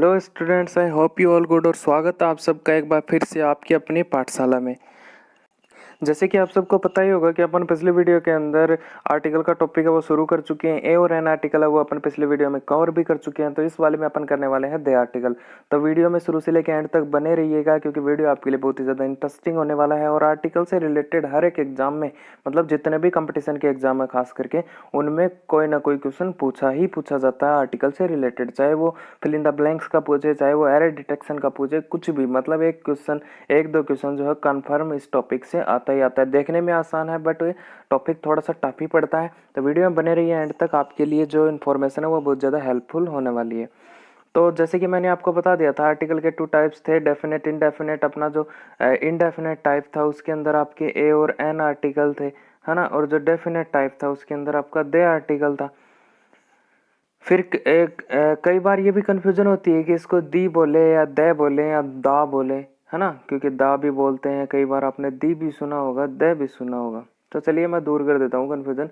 Hello students, I hope you all good और स्वागत है आप सबका एक बार फिर से आपकी अपनी पाठशाला में। जैसे कि आप सबको पता ही होगा कि अपन पिछले वीडियो के अंदर आर्टिकल का टॉपिक है वो शुरू कर चुके हैं। ए और एन आर्टिकल है वो अपन पिछले वीडियो में कवर भी कर चुके हैं। तो इस वाले में अपन करने वाले हैं दे आर्टिकल। तो वीडियो में शुरू से लेकर एंड तक बने रहिएगा क्योंकि वीडियो आपके लिए बहुत ही ज़्यादा इंटरेस्टिंग होने वाला है। और आर्टिकल से रिलेटेड हर एक एग्जाम में, मतलब जितने भी कंपटीशन के एग्जाम है खास करके, उनमें कोई ना कोई क्वेश्चन पूछा ही पूछा जाता है आर्टिकल से रिलेटेड। चाहे वो फिल इन द ब्लैंक्स का पूछे, चाहे वो एरर डिटेक्शन का पूछे, कुछ भी, मतलब एक क्वेश्चन, एक दो क्वेश्चन जो है कन्फर्म इस टॉपिक से आता ही आता है। देखने में आसान है बट टॉपिक थोड़ा सा टफ ही पड़ता है। तो वीडियो में बने रहिए एंड तक, आपके लिए जो इन्फॉर्मेशन है वो बहुत ज़्यादा हेल्पफुल होने वाली है। तो जैसे कि मैंने आपको बता दिया था, आर्टिकल के टू टाइप्स थे, डेफिनेट इनडेफिनेट। अपना जो इनडेफिनेट टाइप था उसके अंदर आपके ए और एन आर्टिकल थे, है ना। और जो डेफिनेट टाइप था उसके अंदर आपका दे आर्टिकल था। फिर कई बार ये भी कंफ्यूजन होती है कि इसको दी बोले या दे बोले या दा बोले, है ना, क्योंकि दा भी बोलते हैं, कई बार आपने दी भी सुना होगा, दे भी सुना होगा। तो चलिए मैं दूर कर देता हूँ कंफ्यूजन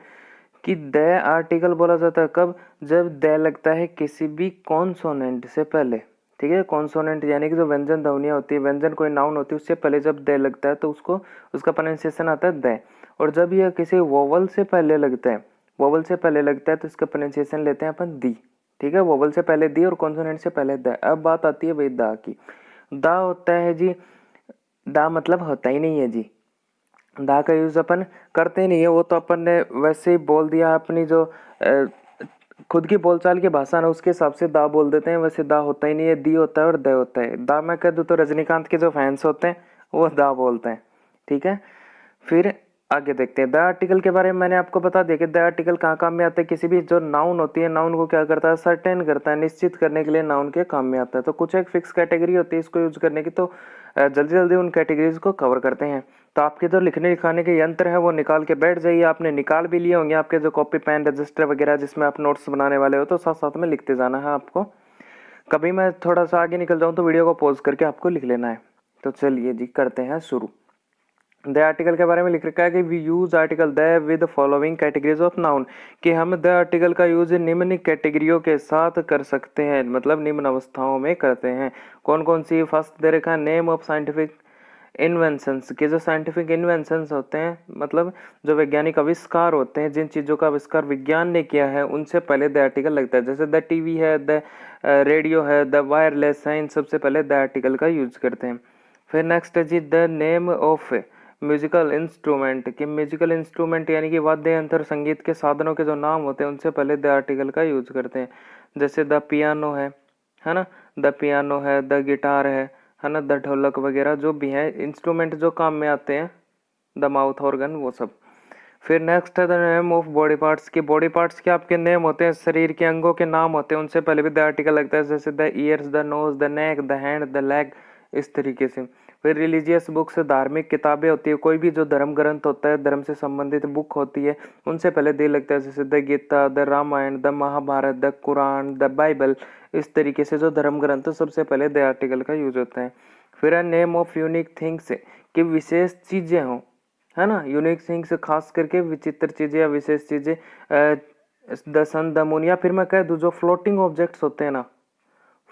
कि दे आर्टिकल बोला जाता है कब, जब दे लगता है किसी भी कॉन्सोनेंट से पहले। ठीक है, कॉन्सोनेंट यानी कि जो व्यंजन ध्वनियाँ होती है, व्यंजन कोई नाउन होती है, उससे पहले जब दे लगता है तो उसको, उसका प्रोनाउंसिएशन आता है दे। और जब यह किसी वोवल से पहले लगता है, वोवल से पहले लगता है तो इसका प्रोनाउंसिएशन लेते हैं अपन दी। ठीक है, वोवल से पहले दी और कॉन्सोनेंट से पहले द। अब बात आती है भाई दा की। दा होता है जी, दा मतलब होता ही नहीं है जी। दा का यूज अपन करते ही नहीं है, वो तो अपन ने वैसे ही बोल दिया, अपनी जो खुद की बोलचाल की भाषा ना उसके हिसाब से दा बोल देते हैं। वैसे दा होता ही नहीं है, दी होता है और दे होता है। दा मैं कह दूँ तो रजनीकांत के जो फैंस होते हैं वो दा बोलते हैं। ठीक है, फिर आगे देखते हैं। द आर्टिकल के बारे में मैंने आपको बता दिया कि द आर्टिकल कहाँ काम में आता है। किसी भी जो नाउन होती है, नाउन को क्या करता है, सर्टेन करता है, निश्चित करने के लिए नाउन के काम में आता है। तो कुछ एक फिक्स कैटेगरी होती है इसको यूज करने की, तो जल्दी जल्दी उन कैटेगरीज को कवर करते हैं। तो आपके जो लिखने लिखाने के यंत्र है वो निकाल के बैठ जाइए। आपने निकाल भी लिए होंगे आपके जो कॉपी पेन रजिस्टर वगैरह जिसमें आप नोट्स बनाने वाले हो, तो साथ साथ में लिखते जाना है आपको। कभी मैं थोड़ा सा आगे निकल जाऊँ तो वीडियो को पॉज करके आपको लिख लेना है। तो चलिए जी करते हैं शुरू। द आर्टिकल के बारे में लिख रखा है कि we use article the with following categories of noun, कि हम द आर्टिकल का यूज निम्न कैटेगरियों के साथ कर सकते हैं, मतलब निम्न अवस्थाओं में करते हैं। कौन कौन सी? फर्स्ट दे रखा है नेम ऑफ साइंटिफिक इन्वेंशंस, के जो साइंटिफिक इन्वेंशंस होते हैं, मतलब जो वैज्ञानिक आविष्कार होते हैं, जिन चीज़ों का आविष्कार विज्ञान ने किया है उनसे पहले द आर्टिकल लगता है। जैसे द टीवी है, द रेडियो है, द वायरलेस है, इन सबसे पहले द आर्टिकल का यूज करते हैं। फिर नेक्स्ट है जी the name of musical instrument, कि म्यूजिकल इंस्ट्रूमेंट यानी कि वाद्य यंत्र, संगीत के साधनों के जो नाम होते हैं उनसे पहले द आर्टिकल का यूज करते हैं। जैसे द पियानो है ना, द पियानो है, द गिटार है ना, द ढोलक वगैरह जो भी है इंस्ट्रूमेंट जो काम में आते हैं, द माउथ ऑर्गन, वो सब। फिर नेक्स्ट है the name of body parts, के बॉडी पार्ट्स के आपके नेम होते हैं, शरीर के अंगों के नाम होते हैं, उनसे पहले भी द आर्टिकल लगता है। जैसे the years, the nose, the neck, the hand, the leg, इस तरीके से। फिर रिलीजियस बुक्स, धार्मिक किताबें होती है, कोई भी जो धर्म ग्रंथ होता है, धर्म से संबंधित बुक होती है, उनसे पहले दे लगता है। जैसे the Gita, the Ramayan, the Mahabharat, the Quran, the Bible, इस तरीके से जो धर्म ग्रंथ सबसे पहले द आर्टिकल का यूज होता है। फिर है नेम ऑफ यूनिक थिंग्स, कि विशेष चीजें हों, है ना, यूनिक थिंग्स खास करके विचित्र चीजें या विशेष चीजें। द सन, द मून, या फिर मैं कह दूं जो फ्लोटिंग ऑब्जेक्ट्स होते हैं ना,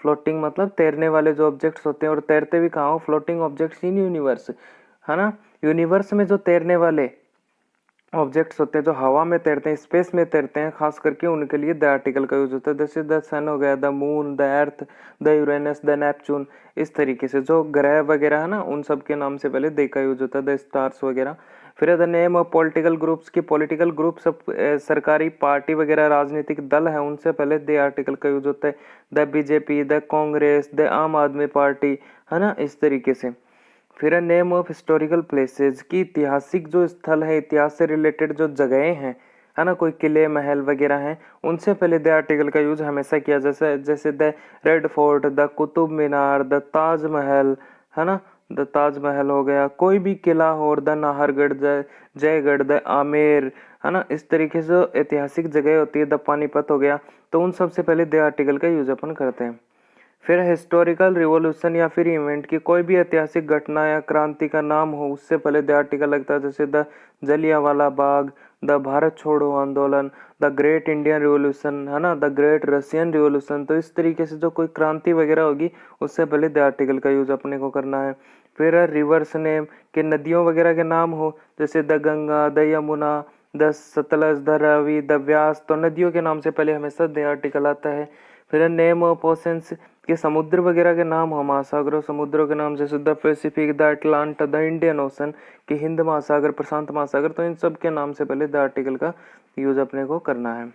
फ्लोटिंग मतलब तैरने वाले जो ऑब्जेक्ट्स होते हैं, और तैरते भी कहाँ हो, फ्लोटिंग ऑब्जेक्ट्स इन यूनिवर्स, है ना। यूनिवर्स में जो तैरने वाले ऑब्जेक्ट्स होते हैं, जो हवा में तैरते हैं, स्पेस में तैरते हैं, खास करके उनके लिए द आर्टिकल का यूज होता है। जैसे द सन हो गया, the moon, the earth, the Uranus, the Neptune, इस तरीके से जो ग्रह वगैरह है ना, उन सब के नाम से पहले दे का यूज होता है, द स्टार्स वगैरह। फिर the name of political groups, की पॉलिटिकल ग्रुप सब सरकारी पार्टी वगैरह राजनीतिक दल है, उनसे पहले द आर्टिकल का यूज होता है। The BJP, the Congress, the आम आदमी पार्टी, है ना, इस तरीके से। फिर है नेम ऑफ हिस्टोरिकल प्लेसेस, की ऐतिहासिक जो स्थल है, इतिहास से रिलेटेड जो जगहें हैं, है ना, कोई किले महल वगैरह हैं, उनसे पहले द आर्टिकल का यूज हमेशा किया। जैसे जैसे the red fort, the Qutub Minar, the Taj Mahal, है ना, द ताजमहल हो गया, कोई भी किला हो, the Nahargarh, the Jaigarh, the Amer, है ना, इस तरीके से जो ऐतिहासिक जगह होती है, द पानीपत हो गया, तो उन सबसे पहले द आर्टिकल का यूज अपन करते हैं। फिर हिस्टोरिकल रिवॉल्यूशन या फिर इवेंट की कोई भी ऐतिहासिक घटना या क्रांति का नाम हो उससे पहले द आर्टिकल लगता है, जैसे द जलियांवाला बाग, द भारत छोड़ो आंदोलन, द ग्रेट इंडियन रिवॉल्यूशन, है ना, द ग्रेट रशियन रिवॉल्यूशन। तो इस तरीके से जो कोई क्रांति वगैरह होगी उससे पहले द आर्टिकल का यूज अपने को करना है। फिर रिवर्स नेम के नदियों वगैरह के नाम हो, जैसे the Ganga, the Yamuna, the Sutlej, the Ravi, the Beas. तो नदियों के नाम से पहले हमेशा द आर्टिकल आता है। फिर नेम ऑफ ओशंस के समुद्र वगैरह के नाम हो, महासागरों समुद्रों के नाम, जैसे the Pacific, the Atlanta, the Indian ocean के हिंद महासागर, प्रशांत महासागर। तो इन सब के नाम से पहले द आर्टिकल का यूज अपने को करना है।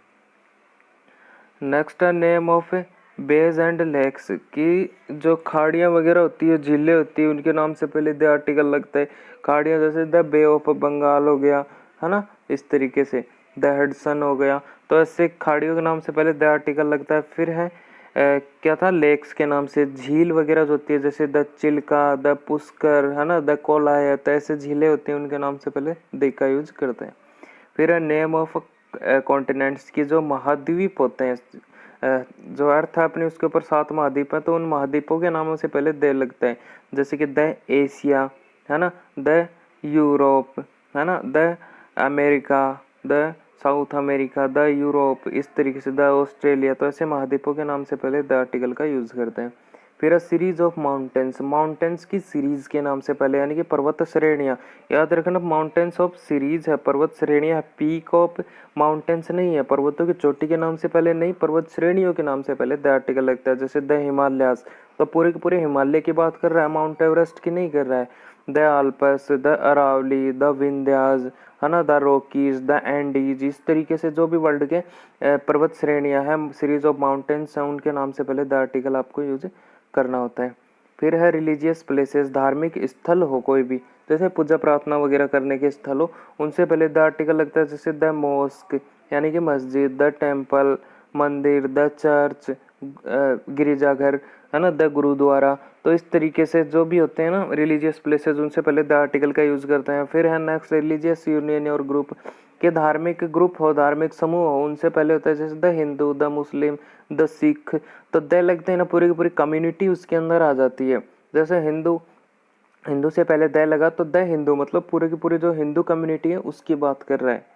नेक्स्ट है name of bays and lakes की जो खाड़ियाँ वगैरह होती है, झीलें होती है, उनके नाम से पहले द आर्टिकल लगता है। खाड़ियाँ जैसे द बे ऑफ बंगाल हो गया, है ना, इस तरीके से द हडसन हो गया। तो ऐसे खाड़ियों के नाम से पहले द आर्टिकल लगता है। फिर है क्या था, लेक्स के नाम से झील वगैरह जो होती है, जैसे द चिल्का, द पुष्कर, है ना, द कोलायत, ऐसे झीलें होती हैं, उनके नाम से पहले द का यूज करते हैं। फिर है नेम ऑफ कॉन्टिनेंट्स की जो महाद्वीप होते हैं, जो अर्थ है अपने उसके ऊपर 7 महाद्वीप है, तो उन महाद्वीपों के नामों से पहले द लगता है, जैसे कि द एशिया, है ना, द यूरोप, है ना, the America, the south America, the Europe, इस तरीके से द ऑस्ट्रेलिया। तो ऐसे महाद्वीपों के नाम से पहले द आर्टिकल का यूज करते हैं। फिर a series of mountains, mountains की सीरीज के नाम से पहले, यानी कि पर्वत श्रेणियाँ। याद रखना माउंटेन्स ऑफ सीरीज है, पर्वत श्रेणियाँ, पीक ऑफ माउंटेन्स नहीं है, पर्वतों की चोटी के नाम से पहले नहीं, पर्वत श्रेणियों के नाम से पहले द आर्टिकल लगता है। जैसे द हिमालयास, तो पूरे के पूरे हिमालय की बात कर रहा है, माउंट एवरेस्ट की नहीं कर रहा है। The Alps, the Aravali, the Vindhyas, है ना, द रॉकीज, द एंडीज, इस तरीके से जो भी वर्ल्ड के पर्वत श्रेणियाँ हैं, सीरीज ऑफ माउंटेन्स हैं, उनके नाम से पहले द आर्टिकल आपको यूज करना होता है। फिर है रिलीजियस प्लेसेस, धार्मिक स्थल हो कोई भी, जैसे पूजा प्रार्थना वगैरह करने के स्थल हो, उनसे पहले द आर्टिकल लगता है। जैसे द मॉस्क यानी कि मस्जिद, द टेम्पल मंदिर, द चर्च गिरजाघर, है ना, द गुरुद्वारा। तो इस तरीके से जो भी होते हैं ना रिलीजियस प्लेसेस, उनसे पहले द आर्टिकल का यूज करते हैं। फिर है नेक्स्ट रिलीजियस यूनियन और ग्रुप के धार्मिक ग्रुप हो, धार्मिक समूह हो, उनसे पहले होता है जैसे the Hindu, the Muslim, the Sikh. तो द लगते हैं ना, पूरी की पूरी कम्युनिटी उसके अंदर आ जाती है। जैसे हिंदू, हिंदू से पहले द लगा तो द हिंदू मतलब पूरे की पूरी जो हिंदू कम्युनिटी है उसकी बात कर रहा है।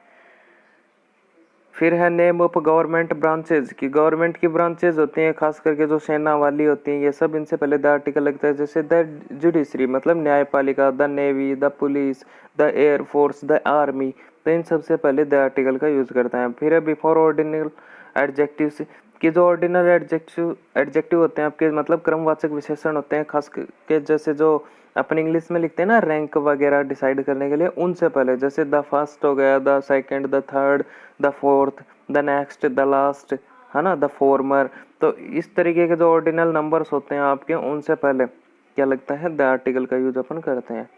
फिर है नेम ऑफ गवर्नमेंट ब्रांचेज की गवर्नमेंट की ब्रांचेज होती हैं, खास करके जो सेना वाली होती हैं, ये सब इनसे पहले द आर्टिकल लगता है। जैसे द जुडिशरी मतलब न्यायपालिका, the navy, the police, the air force, the army. तो इन सबसे पहले द आर्टिकल का यूज करता है। फिर है बिफोर ऑर्डिनल एडजेक्टिव्स कि जो ऑर्डिनल एडजेक्टिव होते हैं आपके मतलब क्रमवाचक विशेषण होते हैं, खास के जैसे जो अपन इंग्लिश में लिखते हैं ना रैंक वगैरह डिसाइड करने के लिए, उनसे पहले जैसे द फर्स्ट हो गया, the second, the third, the fourth, the next, the last, है ना, द फॉर्मर। तो इस तरीके के जो ऑर्डिनल नंबर्स होते हैं आपके, उनसे पहले क्या लगता है, द आर्टिकल का यूज अपन करते हैं।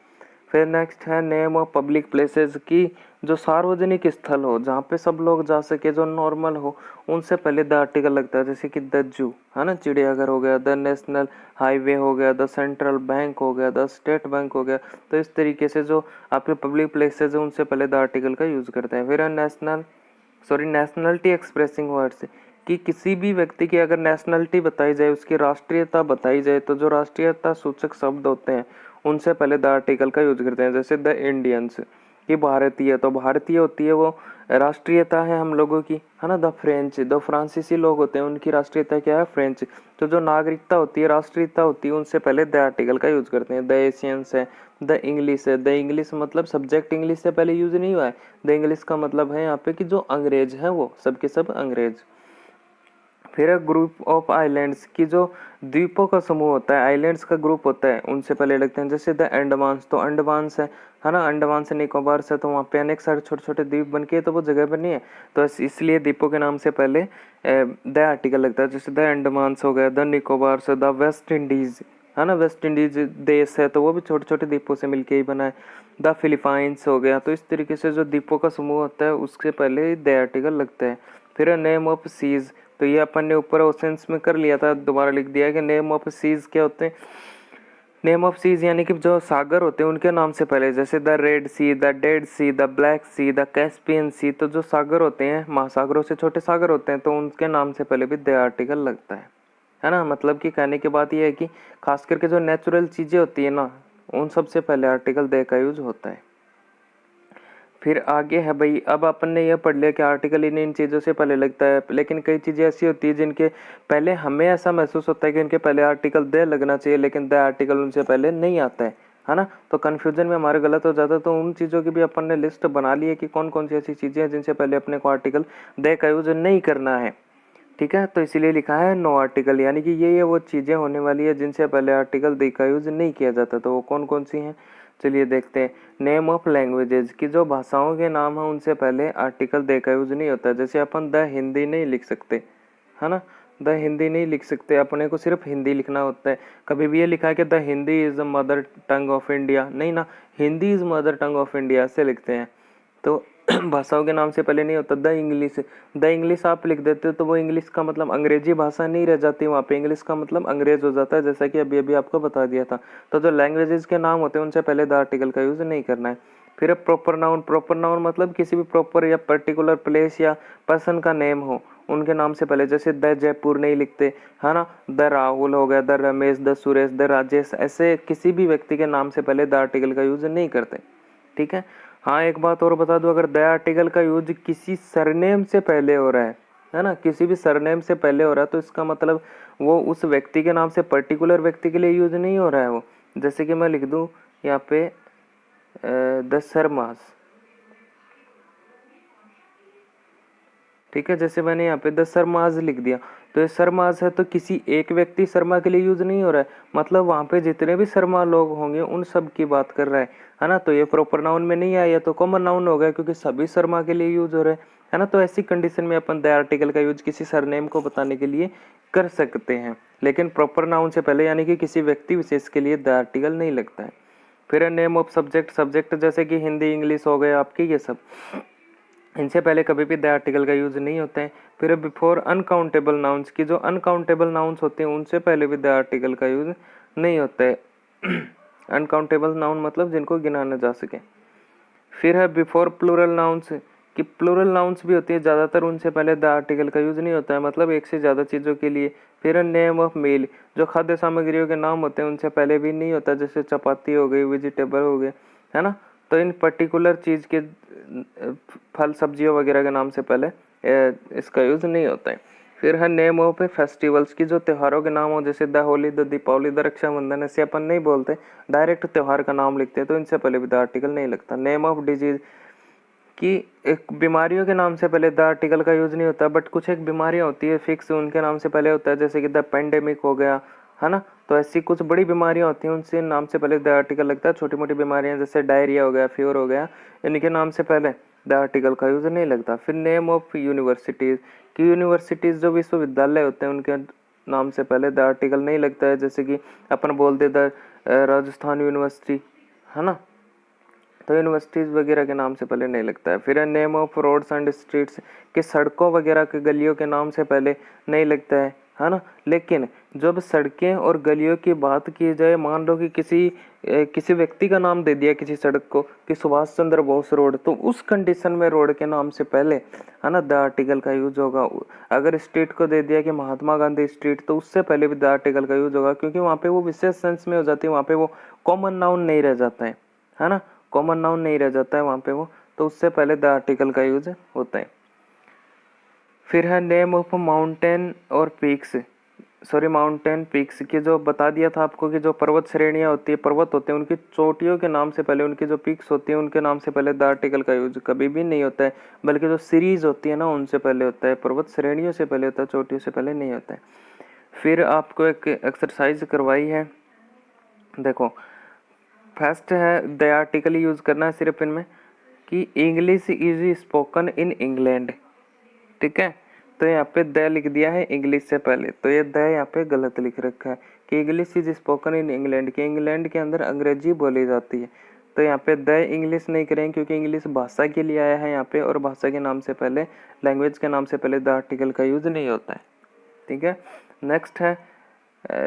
फिर नेक्स्ट है नेम ऑफ पब्लिक प्लेसेस की जो सार्वजनिक स्थल हो, जहाँ पे सब लोग जा सके, जो नॉर्मल हो, उनसे पहले द आर्टिकल लगता है। जैसे कि द जू, है ना, चिड़ियाघर हो गया, द नेशनल हाईवे हो गया, द सेंट्रल बैंक हो गया, द स्टेट बैंक हो गया। तो इस तरीके से जो आपके पब्लिक प्लेसेस है उनसे पहले द आर्टिकल का यूज करते हैं। फिर नेशनलिटी एक्सप्रेसिंग वर्ड्स कि किसी भी व्यक्ति की अगर नेशनलिटी बताई जाए, उसकी राष्ट्रीयता बताई जाए, तो जो राष्ट्रीयता सूचक शब्द होते हैं उनसे पहले द आर्टिकल का यूज करते हैं। जैसे द इंडियंस कि भारतीय, तो भारतीय होती है वो राष्ट्रीयता है हम लोगों की, है ना। द फ्रेंच, द फ्रांसीसी लोग होते हैं, उनकी राष्ट्रीयता क्या है, फ्रेंच। तो जो नागरिकता होती है, राष्ट्रीयता होती है, उनसे पहले द आर्टिकल का यूज करते हैं। द एशियंस है, द इंग्लिश है, द इंग्लिश मतलब सब्जेक्ट इंग्लिश से पहले यूज नहीं हुआ है, द इंग्लिश का मतलब है यहाँ पे कि जो अंग्रेज है वो सब के सब अंग्रेज। फिर है ग्रुप ऑफ आइलैंड्स की जो द्वीपों का समूह होता है, आइलैंड्स का ग्रुप होता है, उनसे पहले लगते हैं। जैसे द अंडमान्स, तो अंडमान्स है ना, अंडमान से निकोबार से, तो वहाँ पे अनेक सारे छोटे छोटे द्वीप बन के, तो वो जगह पर नहीं है, तो इसलिए द्वीपों के नाम से पहले द आर्टिकल लगता है। जैसे द अंडमान्स हो गया, द निकोबार से, द वेस्ट इंडीज, है ना, वेस्ट इंडीज देश है, तो वो भी छोटे छोटे द्वीपों से मिलके ही बना है। द फिलीपाइंस हो गया। तो इस तरीके से जो द्वीपों का समूह होता है उसके पहले द आर्टिकल लगता है। फिर नेम ऑफ सीज, तो ये अपन ने ऊपर ओशंस में कर लिया था, दोबारा लिख दिया कि नेम ऑफ सीज क्या होते हैं। नेम ऑफ सीज यानी कि जो सागर होते हैं उनके नाम से पहले, जैसे the red sea, the dead sea, the black sea, the Caspian sea. तो जो सागर होते हैं, महासागरों से छोटे सागर होते हैं, तो उनके नाम से पहले भी द आर्टिकल लगता है। है ना। मतलब कि कहने की बात यह है कि खास करके जो नेचुरल चीज़ें होती है ना, उन सबसे पहले आर्टिकल दे का यूज होता है। फिर आगे है भाई, अब अपन ने यह पढ़ लिया कि आर्टिकल इन चीज़ों से पहले लगता है, लेकिन कई चीज़ें ऐसी होती है जिनके पहले हमें ऐसा महसूस होता है कि इनके पहले आर्टिकल दे लगना चाहिए, लेकिन द आर्टिकल उनसे पहले नहीं आता है ना। तो कन्फ्यूजन में हमारे गलत हो जाता है। तो उन चीज़ों की भी अपन ने लिस्ट बना ली है कि कौन कौन सी ऐसी चीज़ें हैं जिनसे पहले अपने को आर्टिकल दे का यूज नहीं करना है। ठीक है, तो इसीलिए लिखा है नो आर्टिकल, यानी कि ये वो चीज़ें होने वाली है जिनसे पहले आर्टिकल द का यूज नहीं किया जाता। तो वो कौन कौन सी हैं, चलिए देखते हैं। नेम ऑफ लैंग्वेजेस की जो भाषाओं के नाम है उनसे पहले आर्टिकल दे का यूज नहीं होता। जैसे अपन द हिंदी नहीं लिख सकते, है ना। द हिंदी नहीं लिख सकते, अपने को सिर्फ हिंदी लिखना होता है। कभी भी ये लिखा है कि the Hindi is the mother tongue of India, नहीं ना, Hindi is mother tongue of India से लिखते हैं। तो भाषाओं के नाम से पहले नहीं होता। द इंग्लिश, द इंग्लिश आप लिख देते हो तो वो इंग्लिश का मतलब अंग्रेजी भाषा नहीं रह जाती, वहाँ पे इंग्लिश का मतलब अंग्रेज हो जाता है, जैसा कि अभी अभी आपको बता दिया था। तो जो लैंग्वेजेस के नाम होते हैं उनसे पहले द आर्टिकल का यूज नहीं करना है। फिर प्रॉपर नाउन, प्रॉपर नाउन मतलब किसी भी प्रॉपर या पर्टिकुलर प्लेस या पर्सन का नेम हो, उनके नाम से पहले, जैसे द जयपुर नहीं लिखते, है ना। द राहुल हो गया, the Ramesh, the Suresh, the Rajesh, ऐसे किसी भी व्यक्ति के नाम से पहले द आर्टिकल का यूज नहीं करते। ठीक है। हाँ, एक बात और बता दूं, अगर द आर्टिकल का यूज किसी सरनेम से पहले हो रहा है ना, किसी भी सरनेम से पहले हो रहा है, तो इसका मतलब वो उस व्यक्ति के नाम से पर्टिकुलर व्यक्ति के लिए यूज नहीं हो रहा है वो। जैसे कि मैं लिख दूं यहाँ पे द शर्मास, ठीक है। जैसे मैंने यहाँ पे द शर्माज लिख दिया, तो ये शर्माज है तो किसी एक व्यक्ति शर्मा के लिए यूज नहीं हो रहा है, मतलब वहां पे जितने भी शर्मा लोग होंगे उन सब की बात कर रहा है ना। तो ये प्रॉपर नाउन में नहीं आया, तो कॉमन नाउन हो गया क्योंकि सभी शर्मा के लिए यूज हो रहे है ना। तो ऐसी कंडीशन में अपन द आर्टिकल का यूज किसी सरनेम को बताने के लिए कर सकते हैं, लेकिन प्रॉपर नाउन से पहले यानी कि किसी व्यक्ति विशेष के लिए द आर्टिकल नहीं लगता है। फिर नेम ऑफ सब्जेक्ट, सब्जेक्ट जैसे कि हिंदी इंग्लिश हो गए आपकी, ये सब, इनसे पहले कभी भी द आर्टिकल का यूज नहीं होता है। फिर बिफोर अनकाउंटेबल नाउन्स की, जो अनकाउंटेबल नाउन्स होते हैं उनसे पहले भी द आर्टिकल का यूज नहीं होता है। अनकाउंटेबल नाउन मतलब जिनको गिना न जा सके। फिर है बिफोर प्लूरल नाउन्स कि प्लूरल नाउन्स भी होती है, ज़्यादातर उनसे पहले द आर्टिकल का यूज नहीं होता है, मतलब एक से ज़्यादा चीज़ों के लिए। फिर नेम ऑफ मील, जो खाद्य सामग्रियों के नाम होते हैं उनसे पहले भी नहीं होता, जैसे चपाती हो गई, वेजिटेबल हो गए, है ना। तो इन पर्टिकुलर चीज़ के फल सब्जियों वगैरह के नाम से पहले इसका यूज नहीं होता है। फिर है नेम ऑफ फेस्टिवल्स की, जो त्योहारों के नाम हो, जैसे the Holi, the Deepawali, the Rakshabandhan, ऐसे अपन नहीं बोलते, डायरेक्ट त्योहार का नाम लिखते हैं, तो इनसे पहले भी द आर्टिकल नहीं लगता। नेम ऑफ डिजीज कि एक बीमारियों के नाम से पहले द आर्टिकल का यूज नहीं होता, बट कुछ एक बीमारियां होती है फिक्स, उनके नाम से पहले होता है, जैसे कि द पेंडेमिक हो गया, है ना। तो ऐसी कुछ बड़ी बीमारियां होती हैं उनसे नाम से पहले द आर्टिकल लगता है। छोटी मोटी बीमारियां जैसे डायरिया हो गया, फीवर हो गया, इनके नाम से पहले द आर्टिकल का यूज नहीं लगता। फिर नेम ऑफ यूनिवर्सिटीज की, यूनिवर्सिटीज जो विश्वविद्यालय होते हैं उनके नाम से पहले द आर्टिकल नहीं लगता है, जैसे कि अपन बोलते द राजस्थान यूनिवर्सिटी, है ना। तो यूनिवर्सिटीज वगैरह के नाम से पहले नहीं लगता है। फिर name of roads and streets के, सड़कों वगैरह के गलियों के नाम से पहले नहीं लगता है ना। लेकिन जब सड़कें और गलियों की बात की जाए, मान लो कि किसी व्यक्ति का नाम दे दिया किसी सड़क को कि सुभाष चंद्र बोस रोड, तो उस कंडीशन में रोड के नाम से पहले, है ना, द आर्टिकल का यूज होगा। अगर स्ट्रीट को दे दिया कि महात्मा गांधी स्ट्रीट, तो उससे पहले भी द आर्टिकल का यूज होगा, क्योंकि वहाँ पे वो विशेष सेंस में हो जाती है, वहाँ पे वो कॉमन नाउन नहीं रह जाता है ना, कॉमन नाउन नहीं रह जाता है वहाँ पे वो, तो उससे पहले द आर्टिकल का यूज होता है। फिर है नेम ऑफ माउंटेन और पीक्स, सॉरी माउंटेन पीक्स की, जो बता दिया था आपको कि जो पर्वत श्रेणियाँ होती है, पर्वत होते हैं, उनकी चोटियों के नाम से पहले, उनकी जो पीक्स होती है उनके नाम से पहले द आर्टिकल का यूज कभी भी नहीं होता है, बल्कि जो सीरीज होती है ना उनसे पहले होता है, पर्वत श्रेणियों से पहले होता है, चोटियों से पहले नहीं होता है। फिर आपको एक एक्सरसाइज करवाई है, देखो फर्स्ट है द आर्टिकल यूज करना है सिर्फ इनमें कि English is spoken in England, ठीक है। तो यहाँ पे द लिख दिया है इंग्लिश से पहले, तो ये द यहाँ पे गलत लिख रखा है कि English is spoken in England, के इंग्लैंड के अंदर अंग्रेजी बोली जाती है। तो यहाँ पे द इंग्लिश नहीं करेंगे क्योंकि इंग्लिश भाषा के लिए आया है यहाँ पे, और भाषा के नाम से पहले, लैंग्वेज के नाम से पहले द आर्टिकल का यूज नहीं होता है, ठीक है। नेक्स्ट है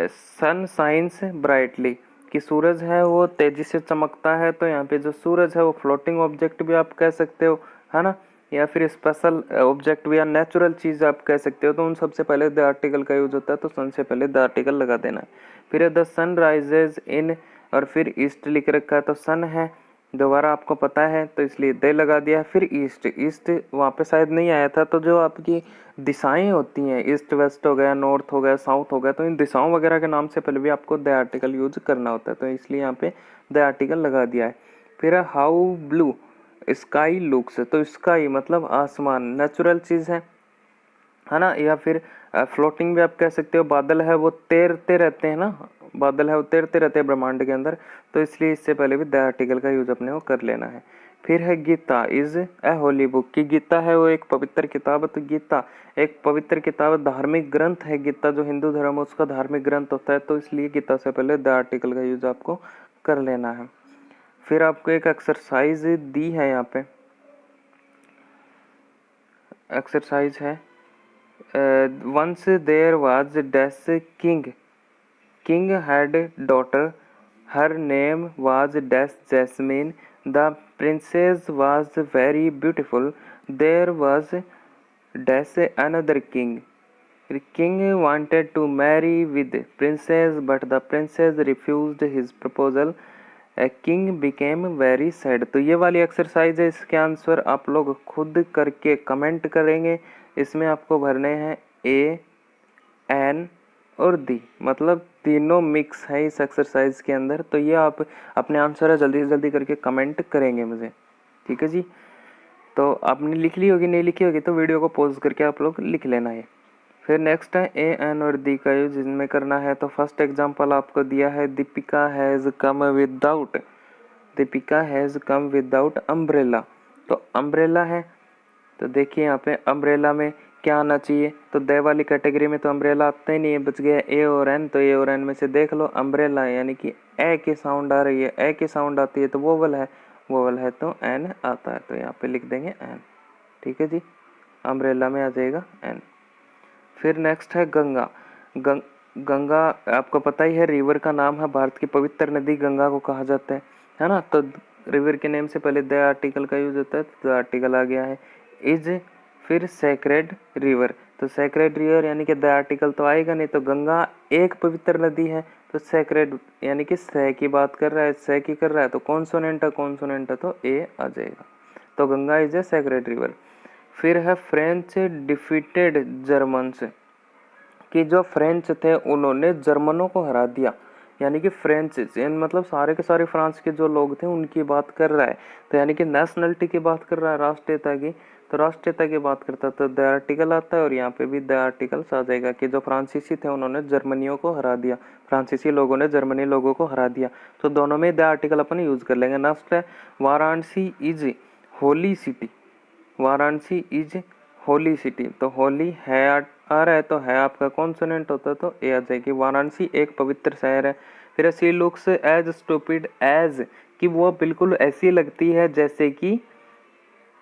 सन साइंस ब्राइटली कि सूरज है वो तेजी से चमकता है, तो यहाँ पे जो सूरज है वो फ्लोटिंग ऑब्जेक्ट भी आप कह सकते हो, है ना। या फिर स्पेशल ऑब्जेक्ट या नेचुरल चीज़ आप कह सकते हो, तो उन सबसे पहले द आर्टिकल का यूज होता है, तो सन से पहले द आर्टिकल लगा देना है। फिर द सन राइजेज इन, और फिर ईस्ट लिख रखा है तो सन है, दोबारा आपको पता है तो इसलिए दे लगा दिया। फिर ईस्ट, ईस्ट वहाँ पे शायद नहीं आया था, तो जो आपकी दिशाएं होती हैं, ईस्ट वेस्ट हो गया, नॉर्थ हो गया, साउथ हो गया, तो इन दिशाओं वगैरह के नाम से पहले भी आपको द आर्टिकल यूज करना होता है, तो इसलिए यहाँ पे द आर्टिकल लगा दिया है। फिर हाउ ब्लू स्काई लुक्स, तो स्काई मतलब आसमान, नेचुरल चीज़ है ना। या फिर फ्लोटिंग भी आप कह सकते हो, बादल है वो तैरते रहते हैं ना, बादल है वो तैरते रहते हैं ब्रह्मांड के अंदर, तो इसलिए इससे पहले भी द आर्टिकल का यूज अपने को कर लेना है। फिर है Gita is a holy book, की गीता है वो एक पवित्र किताब, तो गीता एक पवित्र किताब, धार्मिक ग्रंथ है गीता, जो हिंदू धर्म उसका धार्मिक ग्रंथ होता है, तो इसलिए गीता से पहले द आर्टिकल का यूज आपको कर लेना है। फिर आपको एक एक्सरसाइज दी है, यहाँ पे एक्सरसाइज है once there was dash king, king had daughter, her name was dash Jasmine, the princess was very beautiful, there was dash another king, king wanted to marry with princess but the princess refused his proposal, a king became very sad। तो ये वाली exercise है, इसके answer आप लोग खुद करके comment करेंगे। इसमें आपको भरने हैं ए, एन और दी, मतलब तीनों मिक्स है इस एक्सरसाइज के अंदर, तो ये आप अपने आंसर जल्दी से जल्दी करके कमेंट करेंगे मुझे, ठीक है जी। तो आपने लिख ली होगी, नहीं लिखी होगी तो वीडियो को पॉज करके आप लोग लिख लेना है। फिर नेक्स्ट है ए, एन और दी का यूज इनमें करना है। तो फर्स्ट एग्जांपल आपको दिया है, Deepika has come without, Deepika has come without umbrella, तो अम्ब्रेला है, तो देखिए यहाँ पे अम्ब्रेला में क्या आना चाहिए, तो दे वाली कैटेगरी में तो अम्ब्रेला आता ही नहीं है, बच गया ए और एन, तो ए और एन में से देख लो अम्ब्रेला यानी कि ए की साउंड आ रही है, ए की साउंड आती है तो वोवल है, वोवल है तो एन आता है, तो यहाँ पे लिख देंगे एन, ठीक है जी, अम्ब्रेला में आ जाएगा एन। फिर नेक्स्ट है गंगा, गंगा आपको पता ही है रिवर का नाम है, भारत की पवित्र नदी गंगा को कहा जाता है ना, तो रिवर के नेम से पहले द आर्टिकल का यूज होता है, तो द आर्टिकल आ गया है। इज, फिर सेक्रेड रिवर, तो सेक्रेड रिवर यानी कि द आर्टिकल तो आएगा नहीं, तो गंगा एक पवित्र नदी है, तो सेक्रेड यानी कि से की बात कर रहा है, से की कर रहा है, तो कॉन्सोनेंट है, कॉन्सोनेंट है तो ए आ जाएगा, तो Ganga is a sacred river. फिर है फ्रेंच डिफीटेड जर्मन्स, कि जो फ्रेंच थे उन्होंने जर्मनों को हरा दिया, यानी कि फ्रेंच मतलब सारे के सारे फ्रांस के जो लोग थे उनकी बात कर रहा है, तो यानी कि नेशनलिटी की बात कर रहा है, राष्ट्रीयता की, तो राष्ट्रीयता की बात करता है तो द आर्टिकल आता है, और यहाँ पे भी द आर्टिकल्स आ जाएगा कि जो फ्रांसीसी थे उन्होंने जर्मनियों को हरा दिया, फ्रांसीसी लोगों ने जर्मनी लोगों को हरा दिया, तो दोनों में द आर्टिकल अपन यूज कर लेंगे। नेक्स्ट है Varanasi is holy city, Varanasi is holy city, तो होली है आ रहा है तो है आपका कॉन्सोनेंट होता है, तो ए आ जाएगी, वाराणसी एक पवित्र शहर है। फिर सी लुक्स एज स्टूपिड एज, कि वो बिल्कुल ऐसी लगती है जैसे कि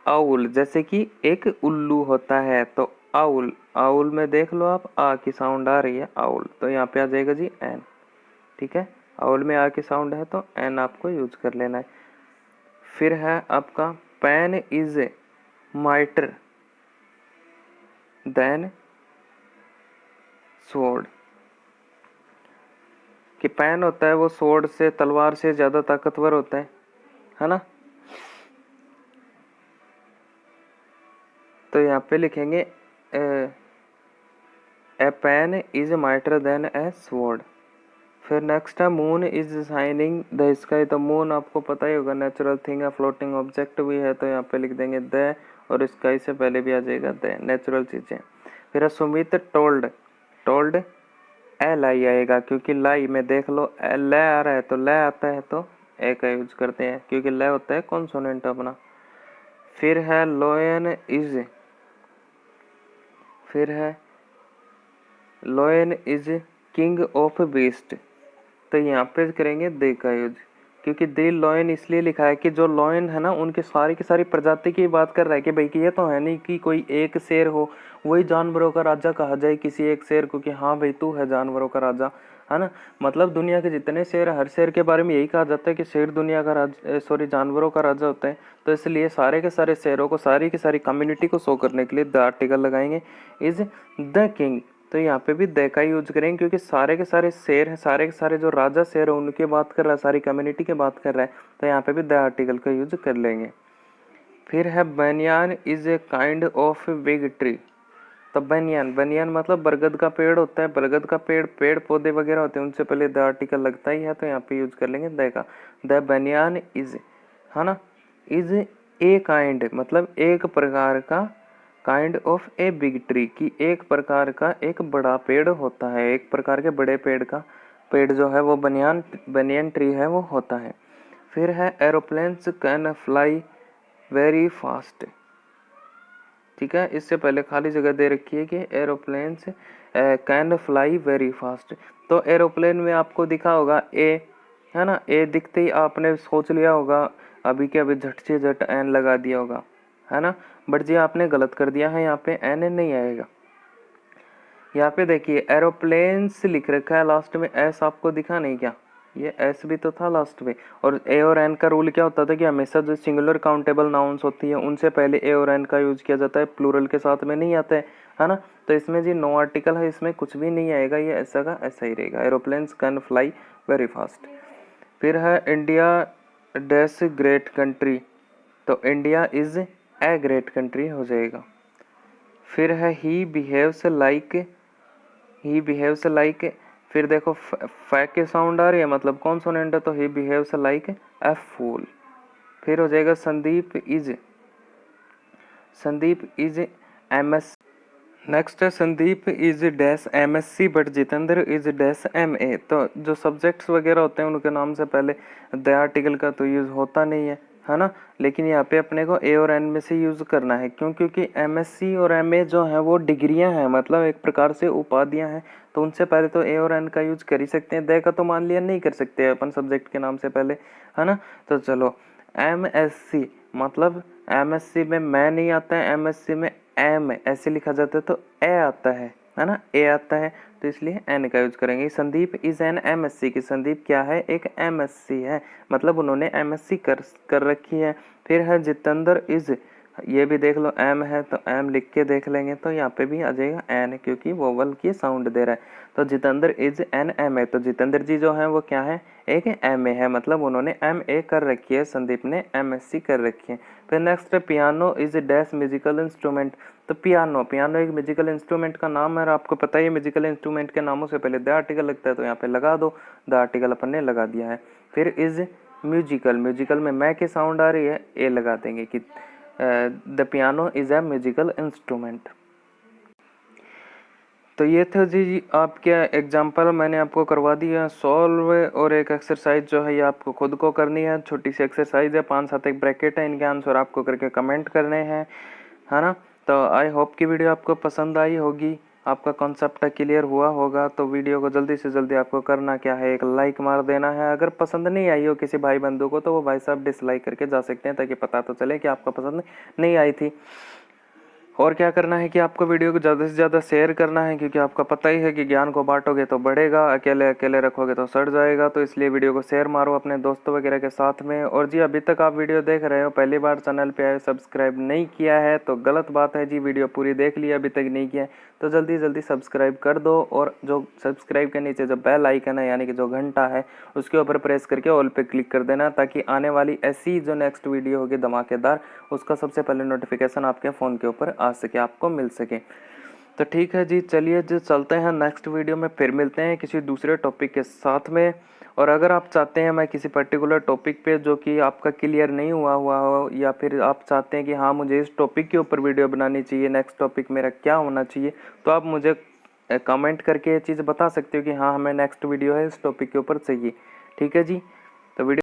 आउल, जैसे कि एक उल्लू होता है, तो आउल, आउल में देख लो आप आ की साउंड आ रही है आउल, तो यहाँ पे आ जाएगा जी एन, ठीक है, आउल में आ की साउंड है तो एन आपको यूज कर लेना है। फिर है आपका pen is mightier than sword, कि पेन होता है वो स्वॉर्ड से, तलवार से ज्यादा ताकतवर होता है ना, तो यहाँ पे लिखेंगे a pen is mightier than a sword. फिर नेक्स्ट है moon is shining the sky, तो मून आपको पता ही होगा नेचुरल थिंग है, फ्लोटिंग ऑब्जेक्ट भी है, तो यहाँ पे लिख देंगे द, और स्काई से पहले भी आ जाएगा द, नेचुरल चीजें। फिर सुमित टोल्ड, टोल्ड ए लाई आएगा, क्योंकि लाई में देख लो ल आ रहा है तो ल आता है तो ए का यूज करते हैं, क्योंकि ल होता है कॉन्सोनेंट अपना। फिर है लोयन इज, फिर है लोयन इज किंग ऑफ बीस्ट, तो यहाँ पे करेंगे दे का यूज, क्योंकि दे लॉयन इसलिए लिखा है कि जो लॉयन है ना उनके सारी की सारी प्रजाति की बात कर रहा है, कि भाई कि ये तो है नहीं कि कोई एक शेर हो, वही जानवरों का राजा कहा जाए किसी एक शेर को कि हाँ भाई तू है जानवरों का राजा, है ना। मतलब दुनिया के जितने शेर, हर शेर के बारे में यही कहा जाता है कि शेर दुनिया का जानवरों का राजा होता है। तो इसलिए सारे के सारे शेरों को, सारी की सारी कम्युनिटी को शो करने के लिए द आर्टिकल लगाएंगे इज द किंग। तो यहाँ पे भी द का यूज करेंगे क्योंकि सारे के सारे शेर हैं, सारे के सारे जो राजा शेर है उनकी बात कर रहा है, सारी कम्युनिटी की बात कर रहा है। तो यहाँ पे भी द आर्टिकल का यूज कर लेंगे। फिर है बनियान is a kind of big tree. तो बनियान मतलब बरगद का पेड़ होता है। बरगद का पेड़ पौधे वगैरह होते हैं, उनसे पहले द आर्टिकल लगता ही है। तो यहाँ पे यूज कर लेंगे द का। द बनियान इज, है ना, इज ए काइंड मतलब एक प्रकार का, kind of a big tree की एक प्रकार का एक बड़ा पेड़ होता है। एक प्रकार के बड़े पेड़ का पेड़ जो है वो बनियान ट्री है वो होता है। फिर है aeroplanes can fly very fast. ठीक है, इससे पहले खाली जगह दे रखी है कि aeroplanes can fly very fast. तो एरोप्लेन में आपको दिखा होगा ए, है ना, ए दिखते ही आपने सोच लिया होगा अभी के अभी झट से झट एन लगा दिया होगा, है ना। बट जी आपने गलत कर दिया है, यहाँ पे एन नहीं आएगा। यहाँ पे देखिए एरोप्लेन्स लिख रखा है, लास्ट में एस आपको दिखा नहीं क्या, ये एस भी तो था लास्ट में। और ए और एन का रूल क्या होता था कि हमेशा जो सिंगुलर काउंटेबल नाउन्स होती है उनसे पहले ए और एन का यूज किया जाता है, प्लूरल के साथ में नहीं आता है ना। तो इसमें जी नो आर्टिकल है, इसमें कुछ भी नहीं आएगा, ये ऐसा का ऐसा ही रहेगा। Aeroplanes can fly very fast. फिर है इंडिया डैश ग्रेट कंट्री। तो India is a great country हो जाएगा। फिर है ही बिहेव्स लाइक, फिर देखो फै के साउंड आ रही है मतलब कॉन्सोनेंट है, तो ही बिहेव्स लाइक ए फूल। फिर हो जाएगा संदीप इज एमएस। नेक्स्ट है Sandeep is dash MSc but Jitendra is dash MA. तो जो सब्जेक्ट्स वगैरह होते हैं उनके नाम से पहले द आर्टिकल का तो यूज होता नहीं है ना। लेकिन यहाँ पे अपने को ए और एन में से यूज करना है, क्यों, क्योंकि एमएससी और एमए जो है वो डिग्रियां हैं, मतलब एक प्रकार से उपाधियां हैं। तो उनसे पहले तो ए और एन का यूज कर ही सकते हैं, द का तो मान लिया नहीं कर सकते अपन सब्जेक्ट के नाम से पहले, है ना। तो चलो एमएससी मतलब एमएससी में मैं नहीं आता है, एमएससी में एम ऐसे लिखा जाता है तो ए आता है ना, ए आता है, तो इसलिए एन का यूज करेंगे। संदीप इज एन एमएससी की संदीप क्या है, एक एमएससी है, मतलब उन्होंने एमएससी कर रखी है। फिर है जितेंद्र इज, ये भी देख लो एम है तो एम लिख के देख लेंगे, तो यहाँ पे भी आ जाएगा एन क्योंकि वोवल की साउंड दे रहा है। तो Jitendra is an M A, तो जितेंद्र जी जो है वो क्या है, एक एम ए है, मतलब उन्होंने एम ए कर रखी है, संदीप ने एमएससी कर रखी है। फिर नेक्स्ट है piano is dash musical instrument. तो पियानो एक म्यूजिकल इंस्ट्रूमेंट का नाम है, और आपको पता ही म्यूजिकल इंस्ट्रूमेंट के नामों से पहले द आर्टिकल लगता है, तो यहाँ पे लगा दो, द आर्टिकल अपन ने लगा दिया है। फिर इज म्यूजिकल में मैं की साउंड आ रही है, ए लगा देंगे कि the piano is a musical instrument. तो ये थे जी आपके एग्जाम्पल, मैंने आपको करवा दिया सॉल्व। और एक एक्सरसाइज जो है ये आपको खुद को करनी है, छोटी सी एक्सरसाइज है, 5-7 एक ब्रैकेट है, इनके आंसर आपको करके कमेंट करने हैं, है ना। तो आई होप कि वीडियो आपको पसंद आई होगी, आपका कॉन्सेप्ट क्लियर हुआ होगा। तो वीडियो को जल्दी से जल्दी आपको करना क्या है, एक लाइक मार देना है। अगर पसंद नहीं आई हो किसी भाई बंधु को तो वो भाई साहब डिसलाइक करके जा सकते हैं, ताकि पता तो चले कि आपका पसंद नहीं आई थी। और क्या करना है कि आपको वीडियो को ज़्यादा से ज़्यादा शेयर करना है, क्योंकि आपका पता ही है कि ज्ञान को बांटोगे तो बढ़ेगा, अकेले अकेले रखोगे तो सड़ जाएगा। तो इसलिए वीडियो को शेयर मारो अपने दोस्तों वगैरह के साथ में। और जी अभी तक आप वीडियो देख रहे हो, पहली बार चैनल पे आए, सब्सक्राइब नहीं किया है तो गलत बात है जी, वीडियो पूरी देख ली अभी तक नहीं किया है तो जल्दी जल्दी सब्सक्राइब कर दो। और जो सब्सक्राइब के नीचे जो बेल आइकन है यानी कि जो घंटा है उसके ऊपर प्रेस करके ऑल पे क्लिक कर देना, ताकि आने वाली ऐसी जो नेक्स्ट वीडियो होगी धमाकेदार, उसका सबसे पहले नोटिफिकेशन आपके फ़ोन के ऊपर आ सके, आपको मिल सके। तो ठीक है जी, चलिए जी चलते हैं नेक्स्ट वीडियो में, फिर मिलते हैं किसी दूसरे टॉपिक के साथ में। और अगर आप चाहते हैं मैं किसी पर्टिकुलर टॉपिक पे जो कि आपका क्लियर नहीं हुआ हो, या फिर आप चाहते हैं कि हाँ मुझे इस टॉपिक के ऊपर वीडियो बनानी चाहिए, नेक्स्ट टॉपिक मेरा क्या होना चाहिए, तो आप मुझे कमेंट करके ये चीज़ बता सकते हो कि हाँ हमें नेक्स्ट वीडियो है इस टॉपिक के ऊपर चाहिए। ठीक है जी, तो वीडियो